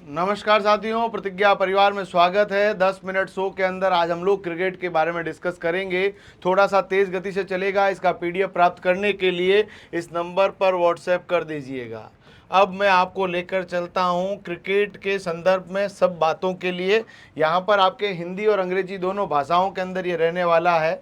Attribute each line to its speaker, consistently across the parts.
Speaker 1: नमस्कार साथियों, प्रतिज्ञा परिवार में स्वागत है। 10 मिनट शो के अंदर आज हम लोग क्रिकेट के बारे में डिस्कस करेंगे। थोड़ा सा तेज गति से चलेगा। इसका पीडीएफ प्राप्त करने के लिए इस नंबर पर व्हाट्सएप कर दीजिएगा। अब मैं आपको लेकर चलता हूं क्रिकेट के संदर्भ में सब बातों के लिए। यहाँ पर आपके हिंदी और अंग्रेजी दोनों भाषाओं के अंदर ये रहने वाला है।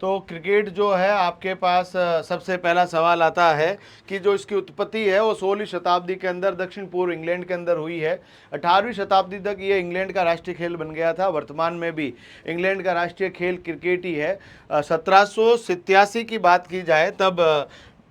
Speaker 1: तो क्रिकेट जो है आपके पास सबसे पहला सवाल आता है कि जो इसकी उत्पत्ति है वो 16वीं शताब्दी के अंदर दक्षिण पूर्व इंग्लैंड के अंदर हुई है। 18वीं शताब्दी तक ये इंग्लैंड का राष्ट्रीय खेल बन गया था। वर्तमान में भी इंग्लैंड का राष्ट्रीय खेल क्रिकेट ही है। 1787 की बात की जाए तब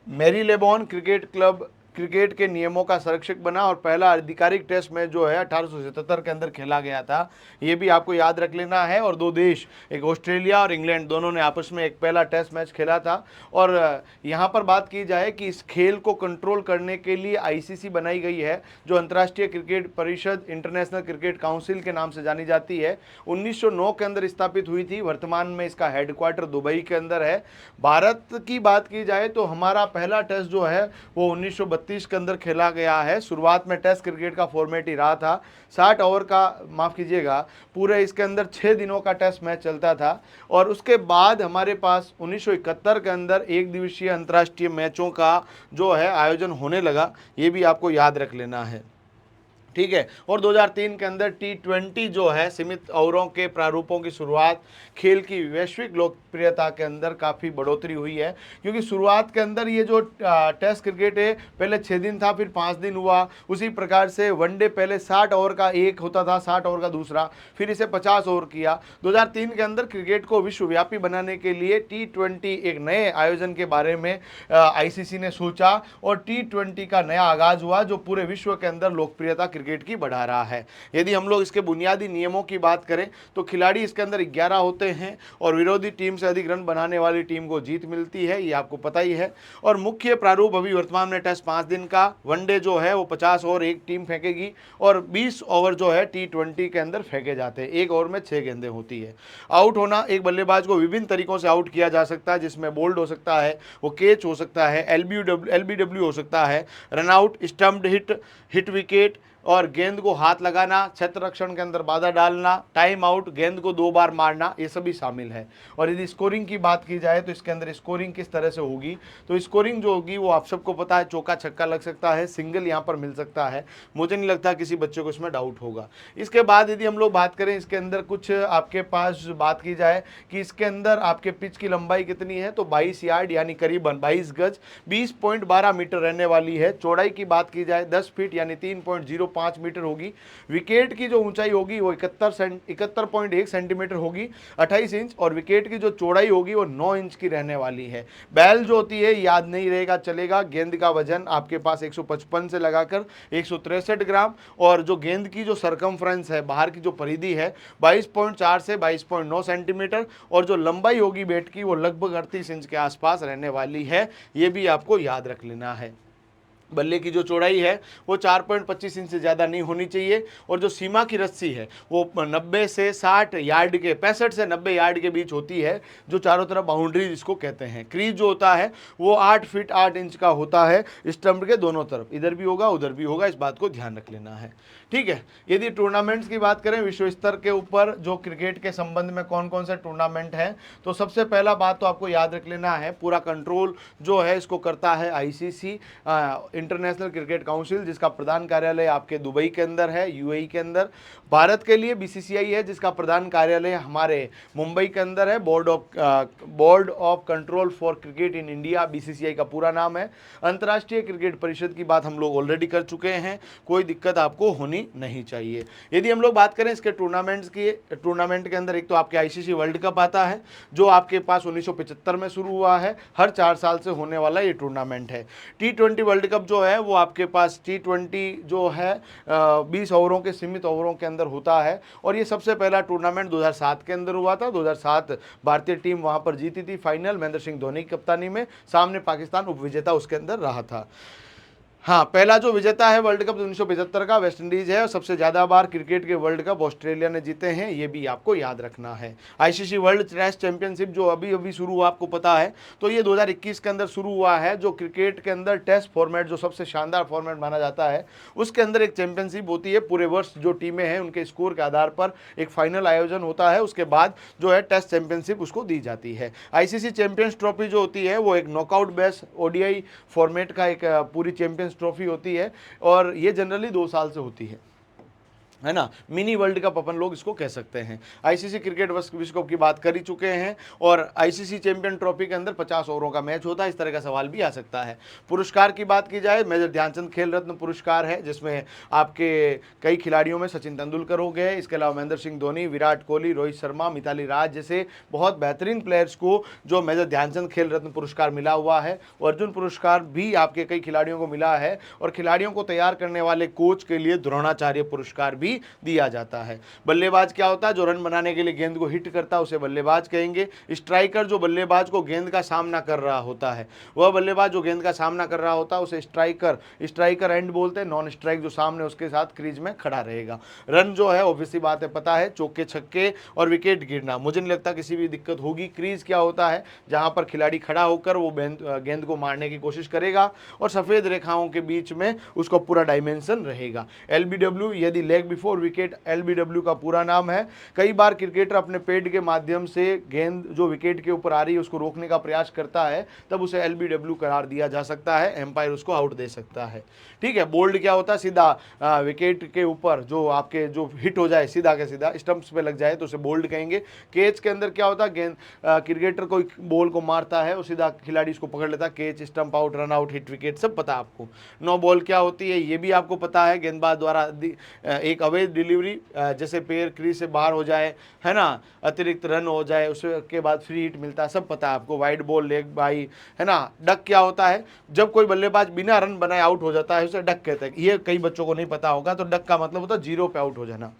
Speaker 1: मैरीलेबोन क्रिकेट क्लब क्रिकेट के नियमों का संरक्षक बना और पहला आधिकारिक टेस्ट मैच जो है 1877 के अंदर खेला गया था। ये भी आपको याद रख लेना है। और दो देश, एक ऑस्ट्रेलिया और इंग्लैंड, दोनों ने आपस में एक पहला टेस्ट मैच खेला था। और यहाँ पर बात की जाए कि इस खेल को कंट्रोल करने के लिए आईसीसी बनाई गई है, जो अंतर्राष्ट्रीय क्रिकेट परिषद, इंटरनेशनल क्रिकेट काउंसिल के नाम से जानी जाती है। 1909 के अंदर स्थापित हुई थी। वर्तमान में इसका हेडक्वार्टर दुबई के अंदर है। भारत की बात की जाए तो हमारा पहला टेस्ट जो है वो 1932 के अंदर खेला गया है। शुरुआत में टेस्ट क्रिकेट का फॉर्मेट ही रहा था। 60 ओवर का, माफ़ कीजिएगा, पूरे इसके अंदर 6 दिनों का टेस्ट मैच चलता था। और उसके बाद हमारे पास 1971 के अंदर एक दिवसीय अंतर्राष्ट्रीय मैचों का जो है आयोजन होने लगा। ये भी आपको याद रख लेना है, ठीक है। और 2003 के अंदर T20 जो है सीमित ओवरों के प्रारूपों की शुरुआत, खेल की वैश्विक लोकप्रियता के अंदर काफ़ी बढ़ोतरी हुई है। क्योंकि शुरुआत के अंदर ये जो टेस्ट क्रिकेट है पहले 6 दिन था, फिर 5 दिन हुआ। उसी प्रकार से वनडे पहले 60 ओवर का एक होता था, 60 ओवर का दूसरा, फिर इसे 50 ओवर किया। 2003 के अंदर क्रिकेट को विश्वव्यापी बनाने के लिए T20 एक नए आयोजन के बारे में आईसीसी ने सोचा और T20 का नया आगाज हुआ, जो पूरे विश्व के अंदर लोकप्रियता क्रिकेट की बढ़ा रहा है। यदि हम लोग इसके बुनियादी नियमों की बात करें तो खिलाड़ी इसके अंदर 11 होते हैं और विरोधी टीम से अधिक रन बनाने वाली टीम को जीत मिलती है, ये आपको पता ही है। और मुख्य प्रारूप अभी वर्तमान में टेस्ट 5 दिन का, वनडे जो है वो 50 ओवर एक टीम फेंकेगी और 20 ओवर जो है T20 के अंदर फेंके जाते हैं। एक ओवर में 6 गेंदें होती है। आउट होना, एक बल्लेबाज को विभिन्न तरीकों से आउट किया जा सकता है, जिसमें बोल्ड हो सकता है, वो कैच हो सकता है, एलबीडब्ल्यू हो सकता है, runout, stumped hit, hit wicket और गेंद को हाथ लगाना, क्षेत्र रक्षण के अंदर बाधा डालना, टाइम आउट, गेंद को 2 बार मारना, ये सभी शामिल है। और यदि स्कोरिंग की बात की जाए तो इसके अंदर स्कोरिंग किस तरह से होगी, तो स्कोरिंग जो होगी वो आप सबको पता है, चौका छक्का लग सकता है, सिंगल यहाँ पर मिल सकता है। मुझे नहीं लगता किसी बच्चे को इसमें डाउट होगा। इसके बाद यदि हम लोग बात करें इसके अंदर कुछ आपके पास बात की जाए कि इसके अंदर आपके पिच की लंबाई कितनी है, तो 22 यार्ड यानी करीबन 22 गज 20.12 मीटर रहने वाली है। चौड़ाई की बात की जाए 10 फीट यानी 3.05 मीटर होगी। विकेट की जो ऊंचाई होगी वो 71.1 सेंटीमीटर होगी, 28 इंच। और विकेट की जो चौड़ाई होगी वो 9 इंच की रहने वाली है। बैल जो होती है याद नहीं रहेगा चलेगा। गेंद का वजन आपके पास 155 से लगाकर 163 ग्राम और जो गेंद की जो सरकमफ्रेंस है, बाहर की जो परिधि है, 22.4 से 22.9 सेंटीमीटर और जो लंबाई होगी बैट की वो लगभग 38 इंच के आसपास रहने वाली है। ये भी आपको याद रख लेना है। बल्ले की जो चौड़ाई है वो 4.25 इंच से ज़्यादा नहीं होनी चाहिए और जो सीमा की रस्सी है वो 90 से 60 यार्ड के 65 से 90 यार्ड के बीच होती है, जो चारों तरफ बाउंड्री जिसको कहते हैं। क्रीज जो होता है वो 8 फीट 8 इंच का होता है स्टंप के दोनों तरफ, इधर भी होगा उधर भी होगा, इस बात को ध्यान रख लेना है, ठीक है। यदि टूर्नामेंट्स की बात करें विश्व स्तर के ऊपर जो क्रिकेट के संबंध में कौन कौन से टूर्नामेंट हैं, तो सबसे पहला बात तो आपको याद रख लेना है, पूरा कंट्रोल जो है इसको करता है आईसीसी, इंटरनेशनल क्रिकेट काउंसिल, जिसका प्रधान कार्यालय आपके दुबई के अंदर है, यूएई के अंदर। भारत के लिए बीसीसीआई है, जिसका प्रधान कार्यालय हमारे मुंबई के अंदर है। Board of control for cricket in India BCCI का पूरा नाम है। अंतर्राष्ट्रीय क्रिकेट परिषद की बात हम लोग ऑलरेडी कर चुके हैं, कोई दिक्कत आपको होनी नहीं चाहिए। यदि हम लोग बात करें इसके टूर्नामेंट्स की, टूर्नामेंट के अंदर एक तो आपके आईसीसी वर्ल्ड कप आता है, जो आपके पास 1975 में शुरू हुआ है। हर 4 साल से होने वाला ये टूर्नामेंट है। T20 वर्ल्ड कप जो है वो आपके पास T20 जो है 20 ओवरों के सीमित ओवरों के अंदर होता है और ये सबसे पहला टूर्नामेंट 2007 के अंदर हुआ था। 2007 भारतीय टीम वहां पर जीती थी फाइनल, महेंद्र सिंह धोनी की कप्तानी में। सामने पाकिस्तान उपविजेता उसके अंदर रहा था। हाँ, पहला जो विजेता है वर्ल्ड कप 1975 का वेस्ट इंडीज है, और सबसे ज़्यादा बार क्रिकेट के वर्ल्ड कप ऑस्ट्रेलिया ने जीते हैं, ये भी आपको याद रखना है। आईसीसी वर्ल्ड टेस्ट चैंपियनशिप जो अभी अभी शुरू हुआ, आपको पता है, तो ये 2021 के अंदर शुरू हुआ है। जो क्रिकेट के अंदर टेस्ट फॉर्मेट जो सबसे शानदार फॉर्मेट माना जाता है, उसके अंदर एक चैंपियनशिप होती है। पूरे वर्ष जो टीमें हैं उनके स्कोर के आधार पर एक फाइनल आयोजन होता है, उसके बाद जो है टेस्ट चैंपियनशिप उसको दी जाती है। आईसीसी चैंपियंस ट्रॉफी जो होती है वो एक नॉकआउट बेस ओडीआई फॉर्मेट का एक पूरी चैंपियंस ट्रॉफी होती है, और ये जनरली 2 साल से होती है ना। मिनी वर्ल्ड कप अपन लोग इसको कह सकते हैं। आईसीसी क्रिकेट विश्व कप की बात कर ही चुके हैं, और आईसीसी चैंपियन ट्रॉफी के अंदर 50 ओवरों का मैच होता है। इस तरह का सवाल भी आ सकता है। पुरस्कार की बात की जाए, मेजर ध्यानचंद खेल रत्न पुरस्कार है, जिसमें आपके कई खिलाड़ियों में सचिन तेंदुलकर हो गए, इसके अलावा महेंद्र सिंह धोनी, विराट कोहली, रोहित शर्मा, मिताली राज जैसे बहुत बेहतरीन प्लेयर्स को जो मेजर ध्यानचंद खेल रत्न पुरस्कार मिला हुआ है। अर्जुन पुरस्कार भी आपके कई खिलाड़ियों को मिला है, और खिलाड़ियों को तैयार करने वाले कोच के लिए द्रोणाचार्य पुरस्कार भी दिया जाता है। बल्लेबाज क्या होता है? जो रन बनाने के लिए गेंद को हिट करता है उसे बल्लेबाज कहेंगे। स्ट्राइकर जो बल्लेबाज को गेंद का सामना कर रहा होता है, वह बल्लेबाज जो गेंद का सामना कर रहा होता है उसे स्ट्राइकर एंड बोलते हैं। नॉन स्ट्राइक जो सामने उसके साथ क्रीज में खड़ा रहेगा। रन जो है ऑब्वियसली बात है, पता है, चौके छक्के और विकेट गिरना। मुझे नहीं लगता किसी भी दिक्कत होगी। क्रीज क्या होता है? जहां पर खिलाड़ी खड़ा होकर वो गेंद को मारने की कोशिश करेगा, और सफेद रेखाओं के बीच में उसका पूरा डायमेंशन रहेगा। एलबीडब्ल्यू यदि लेग बिफोर विकेट, एलबीडब्ल्यू का पूरा नाम है। कई बार क्रिकेटर अपने पैड के माध्यम से गेंद जो विकेट के ऊपर आ रही है उसको रोकने का प्रयास करता है, तब उसे एलबीडब्ल्यू करार दिया जा सकता है। एम्पायर उसको आउट दे सकता है। ठीक है। बोल्ड क्या होता है? सीधा विकेट के ऊपर जो आपके जो हिट हो जाए सीधा के सीधा स्टंप्स पे लग जाए तो उसे बोल्ड कहेंगे। कैच के अंदर क्या होता है? गेंद क्रिकेटर कोई बॉल को मारता है और सीधा खिलाड़ी इसको पकड़ लेता है। Catch, stump out, run out, hit wicket सब पता है आपको। नो बॉल क्या होती है? ये भी आपको पता है। गेंदबाज द्वारा एक अवैध डिलीवरी, जैसे पैर क्रीज से बाहर हो जाए, है ना, अतिरिक्त रन हो जाए, उसके बाद फ्री हिट मिलता है, सब पता है आपको। वाइड बॉल, लेग बाई, है ना। डक क्या होता है? जब कोई बल्लेबाज बिना रन बनाए आउट हो जाता है उसे डक कहते हैं। ये कई बच्चों को नहीं पता होगा। तो डक का मतलब होता है 0 पे आउट हो जाना।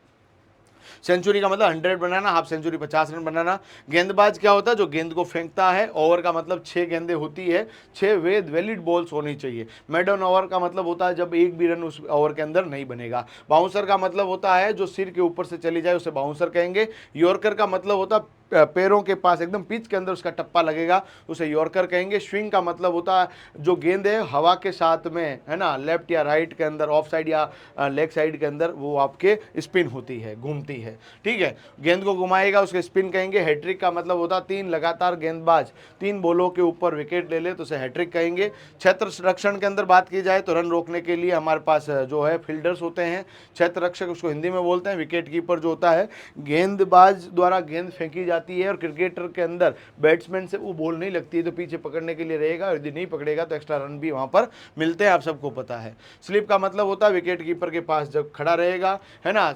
Speaker 1: सेंचुरी का मतलब 100 बनाना, हाफ सेंचुरी 50 रन बनाना। गेंदबाज क्या होता है? जो गेंद को फेंकता है। ओवर का मतलब 6 गेंदें होती है, 6 वैलिड बॉल्स होनी चाहिए। मेडन ओवर का मतलब होता है जब एक भी रन उस ओवर के अंदर नहीं बनेगा। बाउंसर का मतलब होता है जो सिर के ऊपर से चली जाए उसे बाउंसर कहेंगे। यॉर्कर का मतलब होता है पैरों के पास एकदम पिच के अंदर उसका टप्पा लगेगा, उसे यॉर्कर कहेंगे। स्विंग का मतलब होता है जो गेंद है हवा के साथ में, है ना, लेफ्ट या राइट के अंदर, ऑफ साइड या लेग साइड के अंदर वो आपके स्पिन होती है, घूमती है। ठीक है। गेंद को घुमाएगा उसके स्पिन कहेंगे। हैट्रिक का मतलब होता है 3 लगातार गेंदबाज 3 बॉलों के ऊपर विकेट ले ले तो उसे हैट्रिक कहेंगे। क्षेत्र रक्षण के अंदर बात की जाए तो रन रोकने के लिए हमारे पास जो है फील्डर्स होते हैं। क्षेत्र रक्षक उसको हिंदी में बोलते हैं। विकेट कीपर जो होता है, गेंदबाज द्वारा गेंद फेंकी जाती है और क्रिकेटर के अंदर बैट्समैन से वो बॉल नहीं लगती है तो पीछे पकड़ने के लिए रहेगा, और यदि नहीं पकड़ेगा तो एक्स्ट्रा रन भी वहां पर मिलते हैं, आप सबको पता है। स्लिप का मतलब होता है विकेट कीपर के पास जब खड़ा रहेगा, है ना,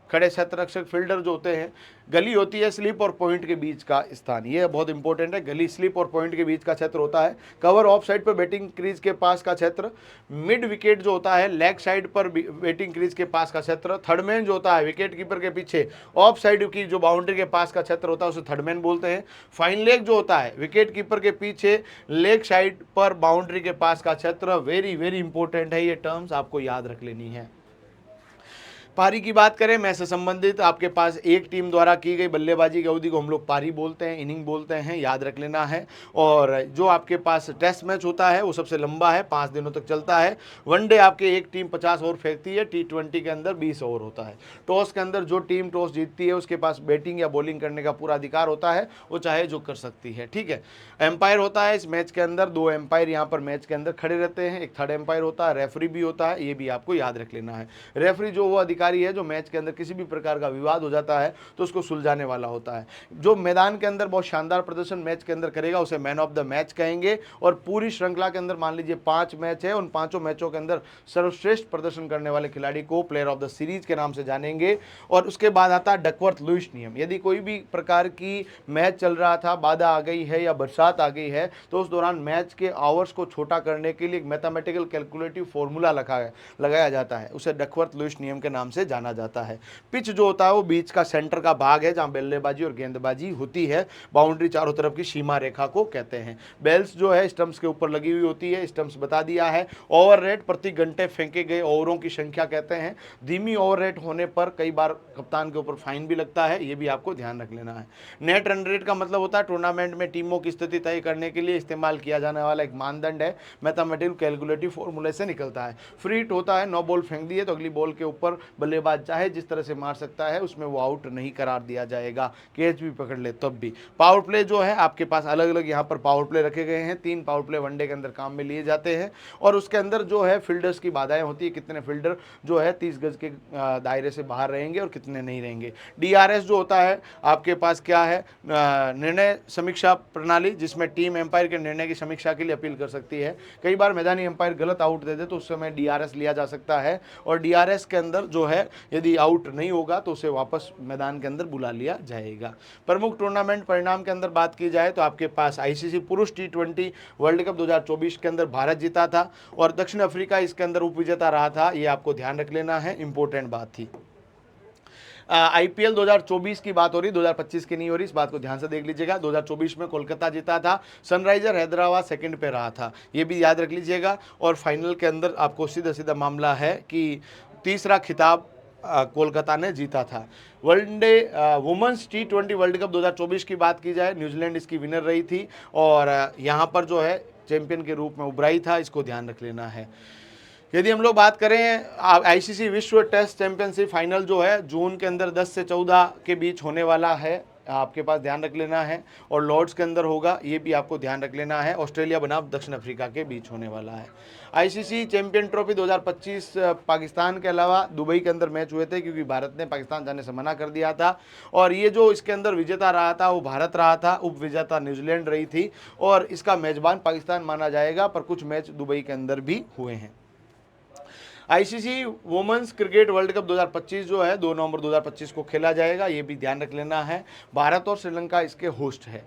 Speaker 1: खड़े क्षेत्र रक्षक फील्डर जो होते हैं। गली होती है स्लिप और पॉइंट के बीच का स्थान, ये बहुत इंपॉर्टेंट है। गली स्लिप और पॉइंट के बीच का क्षेत्र होता है। कवर ऑफ साइड पर बैटिंग क्रीज के पास का क्षेत्र। मिड विकेट जो होता है लेग साइड पर बैटिंग क्रीज के पास का क्षेत्र। थर्ड मैन जो होता है विकेट कीपर के पीछे ऑफ साइड की जो बाउंड्री के पास का क्षेत्र होता है उसे थर्ड मैन बोलते हैं। फाइन लेग जो होता है विकेट कीपर के पीछे लेग साइड पर बाउंड्री के पास का क्षेत्र। वेरी वेरी इंपॉर्टेंट है, ये टर्म्स आपको याद रख लेनी है। पारी की बात करें, मैच से संबंधित आपके पास एक टीम द्वारा की गई बल्लेबाजी की अवधि को हम लोग पारी बोलते हैं, इनिंग बोलते हैं, याद रख लेना है। और जो आपके पास टेस्ट मैच होता है वो सबसे लंबा है, 5 दिनों तक चलता है। वनडे आपके एक टीम 50 ओवर फेंकती है। T20 के अंदर 20 ओवर होता है। टॉस के अंदर जो टीम टॉस जीतती है उसके पास बैटिंग या बॉलिंग करने का पूरा अधिकार होता है, वो चाहे जो कर सकती है। ठीक है। एम्पायर होता है इस मैच के अंदर, 2 एम्पायर यहाँ पर मैच के अंदर खड़े रहते हैं। एक थर्ड एम्पायर होता है, रेफरी भी होता है, ये भी आपको याद रख लेना है। रेफरी जो वो अधिकारी है जो मैच के अंदर किसी भी प्रकार का विवाद हो जाता है तो उसको सुलझाने वाला होता है। जो मैदान के अंदर बहुत शानदार प्रदर्शन मैच के अंदर करेगा उसे मैन ऑफ द मैच कहेंगे। और पूरी श्रृंखला के अंदर मान लीजिए 5 मैच है, उन 5 मैचों के अंदर सर्वश्रेष्ठ प्रदर्शन करने वाले खिलाड़ी को प्लेयर ऑफ द सीरीज के नाम से जानेंगे। और उसके बाद आता है डकवर्थ लुईस नियम। यदि कोई भी प्रकार की मैच चल रहा था, बाधा आ गई है या बरसात आ गई है, तो उस दौरान मैच के आवर्स को छोटा करने के लिए एक मैथमेटिकल कैलकुलेटिव फॉर्मूला लगाया जाता है, उसे डकवर्थ लुईस नियम के नाम से जाना जाता है। पिच जो होता है वो बीच का सेंटर का भाग है जहां बल्लेबाजी और गेंदबाजी होती है। बाउंड्री चारों तरफ की सीमा रेखा को कहते हैं। बेल्स जो है स्टंप्स के ऊपर लगी हुई होती है। स्टंप्स बता दिया है। ओवर रेट प्रति घंटे फेंके गए ओवरों की संख्या कहते हैं। धीमी ओवर रेट होने पर कई बार कप्तान के ऊपर फाइन भी लगता है, ये भी आपको ध्यान रख लेना है। नेट रन रेट का मतलब होता है टूर्नामेंट में टीमों की स्थिति तय करने के लिए इस्तेमाल किया जाने वाला एक मानदंड है। मैथमेटिकल कैलकुलेटिव फॉर्मूले से निकलता है। फ्री हिट होता है, 9 बॉल फेंक दिए तो अगली बॉल के ऊपर बल्लेबाज चाहे जिस तरह से मार सकता है, उसमें वो आउट नहीं करार दिया जाएगा। कैच भी पकड़ ले तब भी। पावर प्ले जो है आपके पास अलग अलग यहाँ पर पावर प्ले रखे गए हैं। 3 पावर प्ले वनडे के अंदर काम में लिए जाते हैं और उसके अंदर जो है फील्डर्स की बाधाएं होती है, कितने फील्डर जो है 30 गज के दायरे से बाहर रहेंगे और कितने नहीं रहेंगे। DRS जो होता है आपके पास क्या है, निर्णय समीक्षा प्रणाली, जिसमें टीम एम्पायर के निर्णय की समीक्षा के लिए अपील कर सकती है। कई बार मैदानी एम्पायर गलत आउट दे दे तो उस समय DRS लिया जा सकता है और DRS के अंदर जो है यदि आउट नहीं होगा तो उसे वापस मैदान के अंदर बुला लिया जाएगा। प्रमुख टूर्नामेंट परिणाम के अंदर बात की जाए तो आपके पास ICC पुरुष T20 वर्ल्ड कप 2024 के अंदर भारत जीता था और दक्षिण अफ्रीका इसके अंदर उपविजेता रहा था। ये आपको ध्यान रख लेना है, इंपॉर्टेंट बात थी। IPL 2024 की बात हो रही, 2025 की नहीं हो रही, इस बात को ध्यान से देख लीजिएगा। 2024 में कोलकाता जीता था, सनराइजर हैदराबाद सेकंड पे रहा था, ये भी याद रख लीजिएगा। और फाइनल के अंदर आपको सीधा सीधा मामला है कि तीसरा खिताब कोलकाता ने जीता था। One day women's T20 world cup 2024 की बात की जाए, न्यूजीलैंड इसकी विनर रही थी और यहाँ पर जो है चैंपियन के रूप में उभराई था, इसको ध्यान रख लेना है। यदि हम लोग बात करें ICC विश्व टेस्ट चैंपियनशिप फाइनल जो है जून के अंदर 10 से 14 के बीच होने वाला है, आपके पास ध्यान रख लेना है। और लॉर्ड्स के अंदर होगा, ये भी आपको ध्यान रख लेना है। ऑस्ट्रेलिया बनाम दक्षिण अफ्रीका के बीच होने वाला है। ICC चैंपियन ट्रॉफी 2025 पाकिस्तान के अलावा दुबई के अंदर मैच हुए थे क्योंकि भारत ने पाकिस्तान जाने से मना कर दिया था और ये जो इसके अंदर विजेता रहा था वो भारत रहा था, उप विजेता न्यूजीलैंड रही थी और इसका मेजबान पाकिस्तान माना जाएगा, पर कुछ मैच दुबई के अंदर भी हुए हैं। ICC women's cricket world cup 2025 जो है 2 नवंबर 2025 को खेला जाएगा, ये भी ध्यान रख लेना है। भारत और श्रीलंका इसके होस्ट है।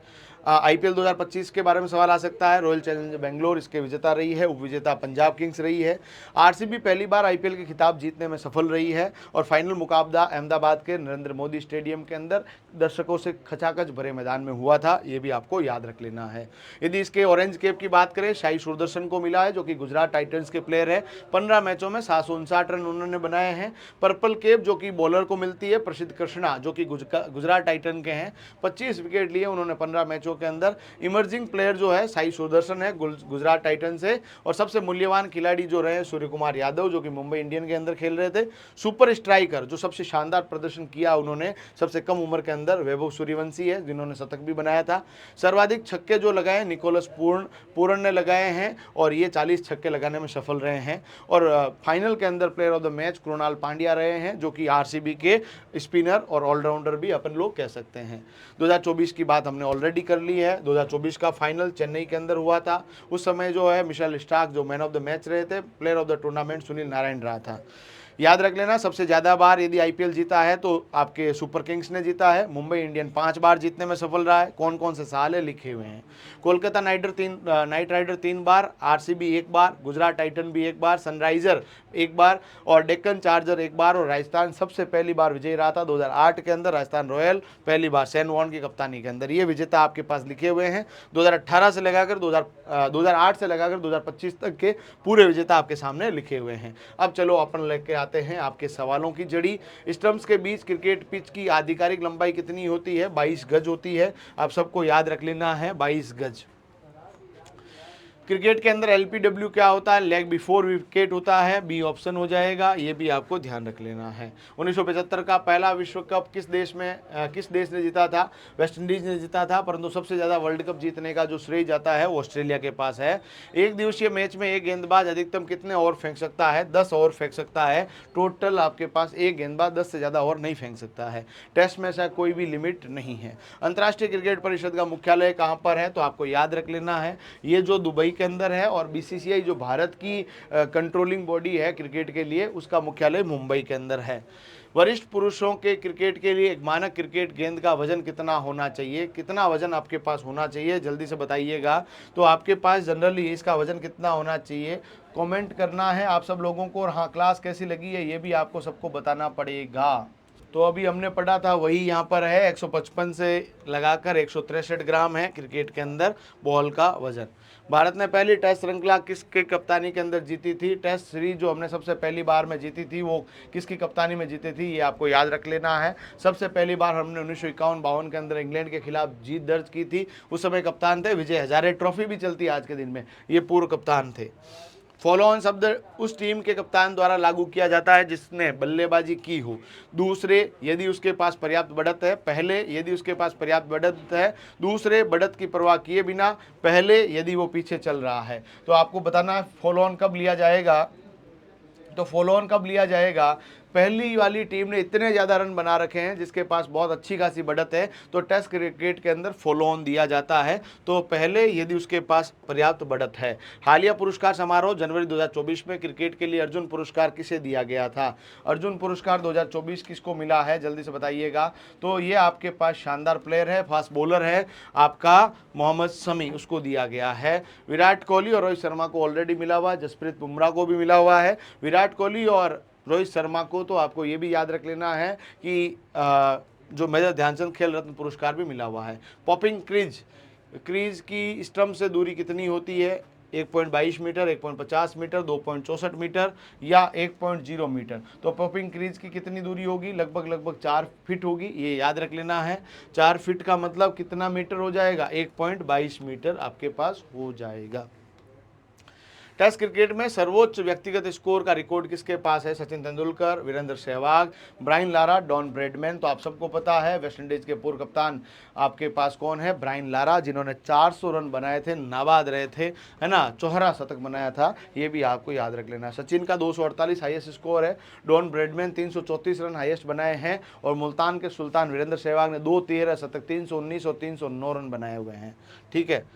Speaker 1: IPL 2025 के बारे में सवाल आ सकता है। रॉयल चैलेंजर बेंगलोर इसके विजेता रही है, उपविजेता पंजाब किंग्स रही है। RCB पहली बार IPL के खिताब जीतने में सफल रही है और फाइनल मुकाबला अहमदाबाद के नरेंद्र मोदी स्टेडियम के अंदर दर्शकों से खचाखच भरे मैदान में हुआ था, ये भी आपको याद रख लेना है। यदि इसके ऑरेंज कैप की बात करें, शाही सुदर्शन को मिला है जो कि गुजरात टाइटंस के प्लेयर है। 15 मैचों में 759 रन उन्होंने बनाए हैं। पर्पल कैप जो कि बॉलर को मिलती है, प्रसिद्ध कृष्णा जो कि गुजरात टाइटन के हैं, 25 विकेट लिए उन्होंने 15 मैचों के अंदर। इमर्जिंग प्लेयर जो है साई सुदर्शन है गुजरात टाइटन से और सबसे मूल्यवान खिलाड़ी जो रहे सूर्य कुमार यादव जो कि मुंबई इंडियन के अंदर खेल रहे थे। सुपर स्ट्राइकर जो सबसे शानदार प्रदर्शन किया उन्होंने सबसे कम उम्र के अंदर, वैभव सूर्यवंशी है जिन्होंने शतक भी बनाया था। सर्वाधिक छक्के जो लगाए निकोलस पूर्ण ने लगाए हैं और ये 40 छक्के लगाने में सफल रहे हैं। और फाइनल के अंदर player of the match Krunal Pandya रहे हैं जो कि RCB के स्पिनर और ऑलराउंडर भी अपन लोग कह सकते हैं। 2024 की बात हमने ऑलरेडी कर ली है। 2024 का फाइनल चेन्नई के अंदर हुआ था। उस समय जो है मिशेल स्टार्क जो मैन ऑफ द मैच रहे थे, player of the tournament Sunil Narayan रहा था। याद रख लेना, सबसे ज़्यादा बार यदि IPL जीता है तो आपके सुपर किंग्स ने जीता है। मुंबई इंडियन 5 बार जीतने में सफल रहा है। कौन कौन से साल है लिखे हुए हैं। कोलकाता नाइट राइडर 3 बार, RCB 1 बार, गुजरात टाइटन भी 1 बार, सनराइजर 1 बार और डेक्कन चार्जर 1 बार और राजस्थान सबसे पहली बार विजयी रहा था 2008 के अंदर। राजस्थान रॉयल पहली बार शेन वॉर्न की कप्तानी के अंदर। ये विजेता आपके पास लिखे हुए हैं। 2018 से लगाकर 2008 से लगाकर 2025 तक के पूरे विजेता आपके सामने लिखे हुए हैं। अब चलो अपन लेके आते हैं आपके सवालों की जड़ी। स्टंप्स के बीच क्रिकेट पिच की आधिकारिक लंबाई कितनी होती है? 22 गज होती है। आप सबको याद रख लेना है, 22 गज। क्रिकेट के अंदर LPW क्या होता है? लेग बिफोर विकेट होता है, बी ऑप्शन हो जाएगा, ये भी आपको ध्यान रख लेना है। 1975 का पहला विश्व कप किस देश ने जीता था? वेस्ट इंडीज ने जीता था, परंतु सबसे ज़्यादा वर्ल्ड कप जीतने का जो श्रेय जाता है वो ऑस्ट्रेलिया के पास है। एक दिवसीय मैच में एक गेंदबाज अधिकतम कितने ओवर फेंक सकता है? 10 ओवर फेंक सकता है। टोटल आपके पास एक गेंदबाज 10 से ज़्यादा ओवर नहीं फेंक सकता है। टेस्ट में ऐसा कोई भी लिमिट नहीं है। अंतर्राष्ट्रीय क्रिकेट परिषद का मुख्यालय कहाँ पर है? तो आपको याद रख लेना है, ये जो दुबई के अंदर है और BCCI जो भारत की कंट्रोलिंग बॉडी है क्रिकेट के लिए, उसका मुख्यालय मुंबई के अंदर है। वरिष्ठ पुरुषों के क्रिकेट के लिए एक मानक क्रिकेट गेंद का वजन कितना होना चाहिए? कितना वजन आपके पास होना चाहिए? जल्दी से बताइएगा। तो आपके पास जनरली इसका वजन कितना होना चाहिए? कमेंट करना है आप सब लोगों को, और हाँ क्लास कैसी लगी है ये भी आपको सबको बताना पड़ेगा। तो अभी हमने पढ़ा था वही यहाँ पर है, 155 से लगाकर 163 ग्राम है क्रिकेट के अंदर बॉल का वजन। भारत ने पहली टेस्ट श्रृंखला किसके कप्तानी के अंदर जीती थी? टेस्ट सीरीज जो हमने सबसे पहली बार में जीती थी वो किसकी कप्तानी में जीती थी, ये आपको याद रख लेना है। सबसे पहली बार हमने 1951-52 के अंदर इंग्लैंड के खिलाफ जीत दर्ज की थी। उस समय कप्तान थे विजय हजारे, ट्रॉफी भी चलती है आज के दिन में, ये पूर्व कप्तान थे। फॉलो ऑन शब्द उस टीम के कप्तान द्वारा लागू किया जाता है जिसने बल्लेबाजी की हो। दूसरे, यदि उसके पास पर्याप्त बढ़त है। पहले, यदि उसके पास पर्याप्त बढ़त है। दूसरे, बढ़त की परवाह किए बिना। पहले, यदि वो पीछे चल रहा है। तो आपको बताना है फॉलो ऑन कब लिया जाएगा। तो फॉलो ऑन कब लिया जाएगा? पहली वाली टीम ने इतने ज़्यादा रन बना रखे हैं जिसके पास बहुत अच्छी खासी बढ़त है, तो टेस्ट क्रिकेट के अंदर फॉलो ऑन दिया जाता है। तो पहले यदि उसके पास पर्याप्त बढ़त है। हालिया पुरस्कार समारोह जनवरी 2024 में क्रिकेट के लिए अर्जुन पुरस्कार किसे दिया गया था? अर्जुन पुरस्कार 2024 किसको मिला है, जल्दी से बताइएगा। तो ये आपके पास शानदार प्लेयर है, फास्ट बॉलर है आपका मोहम्मद शमी, उसको दिया गया है। विराट कोहली और रोहित शर्मा को ऑलरेडी मिला हुआ है, जसप्रीत बुमराह को भी मिला हुआ है। विराट कोहली और रोहित शर्मा को तो आपको ये भी याद रख लेना है कि जो मेजर ध्यानचंद खेल रत्न पुरस्कार भी मिला हुआ है। पॉपिंग क्रीज की स्टंप से दूरी कितनी होती है? 1.22 मीटर, 1.50 मीटर, 2.64 मीटर या 1.0 मीटर। तो पॉपिंग क्रीज की कितनी दूरी होगी? लगभग 4 फीट होगी, ये याद रख लेना है। 4 फीट का मतलब कितना मीटर हो जाएगा? 1.22 मीटर आपके पास हो जाएगा। टेस्ट क्रिकेट में सर्वोच्च व्यक्तिगत स्कोर का रिकॉर्ड किसके पास है? Sachin Tendulkar, Virender Sehwag, Brian Lara, Don Bradman. तो आप सबको पता है वेस्टइंडीज के पूर्व कप्तान आपके पास कौन है? ब्रायन लारा, जिन्होंने 400 रन बनाए थे, नाबाद रहे थे, है ना, चौहरा शतक बनाया था, ये भी आपको याद रख लेना है। सचिन का 248 हाईएस्ट स्कोर है। डॉन ब्रैडमैन 334 रन हाईएस्ट बनाए हैं, और मुल्तान के सुल्तान वीरेंद्र सहवाग ने 213 शतक, 319 और 309 रन बनाए हुए हैं। ठीक है।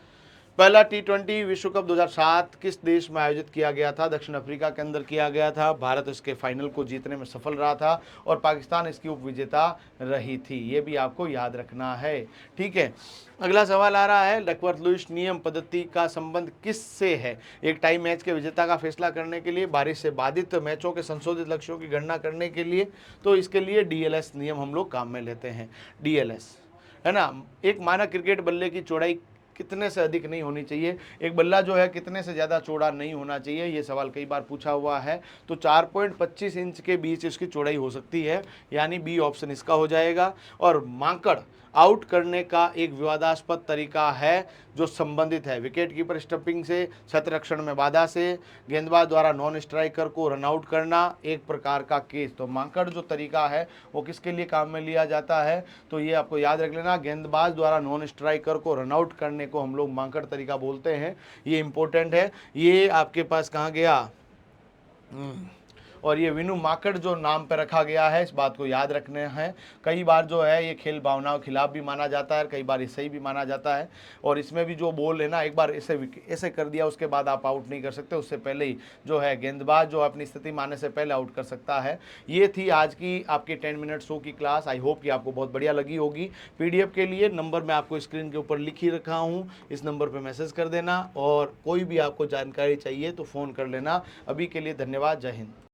Speaker 1: पहला T20 विश्व कप 2007 किस देश में आयोजित किया गया था? दक्षिण अफ्रीका के अंदर किया गया था। भारत इसके फाइनल को जीतने में सफल रहा था और पाकिस्तान इसकी उपविजेता रही थी, ये भी आपको याद रखना है। ठीक है। अगला सवाल आ रहा है, डकवर्थ लुईस नियम पद्धति का संबंध किससे है? एक टाई मैच के विजेता का फैसला करने के लिए, बारिश से बाधित मैचों के संशोधित लक्ष्यों की गणना करने के लिए। तो इसके लिए DLS नियम हम लोग काम में लेते हैं। DLS, है ना। एक मानक क्रिकेट बल्ले की चौड़ाई कितने से अधिक नहीं होनी चाहिए? एक बल्ला जो है कितने से ज़्यादा चौड़ा नहीं होना चाहिए? ये सवाल कई बार पूछा हुआ है। तो 4.25 इंच के बीच इसकी चौड़ाई हो सकती है, यानी बी ऑप्शन इसका हो जाएगा। और मांकड़ आउट करने का एक विवादास्पद तरीका है जो संबंधित है विकेट कीपर स्टंपिंग से, छत्ररक्षण में बाधा से, गेंदबाज द्वारा नॉन स्ट्राइकर को रन आउट करना, एक प्रकार का केस। तो मांकड़ जो तरीका है वो किसके लिए काम में लिया जाता है? तो ये आपको याद रख लेना, गेंदबाज द्वारा नॉन स्ट्राइकर को रन आउट करने को हम लोग मांकड़ तरीका बोलते हैं। ये इंपॉर्टेंट है। ये आपके पास कहाँ गया? और ये विनु माकड़ जो नाम पर रखा गया है, इस बात को याद रखने हैं। कई बार जो है ये खेल भावनाओं के खिलाफ भी माना जाता है, कई बार ये सही भी माना जाता है। और इसमें भी जो बॉल है ना, एक बार ऐसे कर दिया उसके बाद आप आउट नहीं कर सकते, उससे पहले ही जो है गेंदबाज जो अपनी स्थिति मानने से पहले आउट कर सकता है। ये थी आज की आपकी 10 मिनट शो की क्लास। आई होप कि आपको बहुत बढ़िया लगी होगी। PDF के लिए नंबर मैं आपको स्क्रीन के ऊपर लिख ही रखा हूँ, इस नंबर पर मैसेज कर देना, और कोई भी आपको जानकारी चाहिए तो फ़ोन कर लेना। अभी के लिए धन्यवाद, जय हिंद।